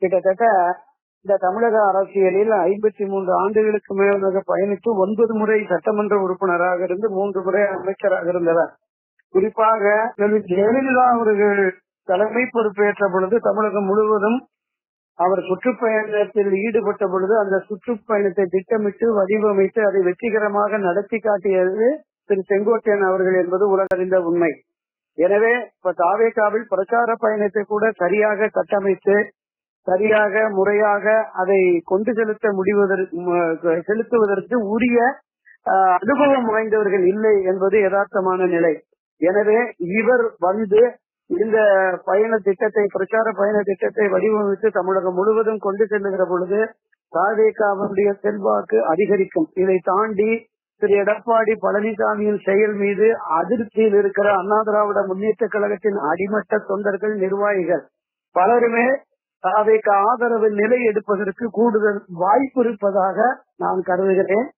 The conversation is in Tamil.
கிட்டத்தட்ட இந்த தமிழக அரசியலில் 53 ஆண்டுகளுக்கு மேலாக பயணித்து 9 முறை சட்டமன்ற உறுப்பினராக இருந்து 3 முறை அமைச்சராக இருந்தவர். குறிப்பாக ஜெயலலிதா அவர்கள் தலைமை பொறுப்பேற்ற பொழுது தமிழகம் முழுவதும் அவர் சுற்றுப்பயணத்தில் ஈடுபட்ட பொழுது அந்த சுற்றுப்பயணத்தை திட்டமிட்டு வடிவமைத்து அதை வெற்றிகரமாக நடத்தி காட்டியது திரு செங்கோட்டையன் அவர்கள் என்பது உலகறிந்த உண்மை. எனவே இப்ப தாவேகாவில் பிரச்சார பயணத்தை கூட சரியாக கட்டமைத்து சரியாக முறையாக அதை கொண்டு செலுத்துவதற்கு உரிய அனுபவம் வாய்ந்தவர்கள் இல்லை என்பது யதார்த்தமான நிலை. எனவே இவர் வந்து இந்த பயண திட்டத்தை பிரச்சார பயண திட்டத்தை வடிவமைத்து தமிழகம் முழுவதும் கொண்டு செல்லுகிற பொழுது தாவேகாவுடைய செல்வாக்கு அதிகரிக்கும். இதை தாண்டி திரு எடப்பாடி பழனிசாமியின் செயல் மீது அதிருப்தியில் இருக்கிற அண்ணா திராவிட முன்னேற்ற கழகத்தின் அடிமட்ட தொண்டர்கள் நிர்வாகிகள் பலருமே தாவேகா ஆதரவு நிலை எடுப்பதற்கு கூடுதல் வாய்ப்பு இருப்பதாக நான் கருதுகிறேன்.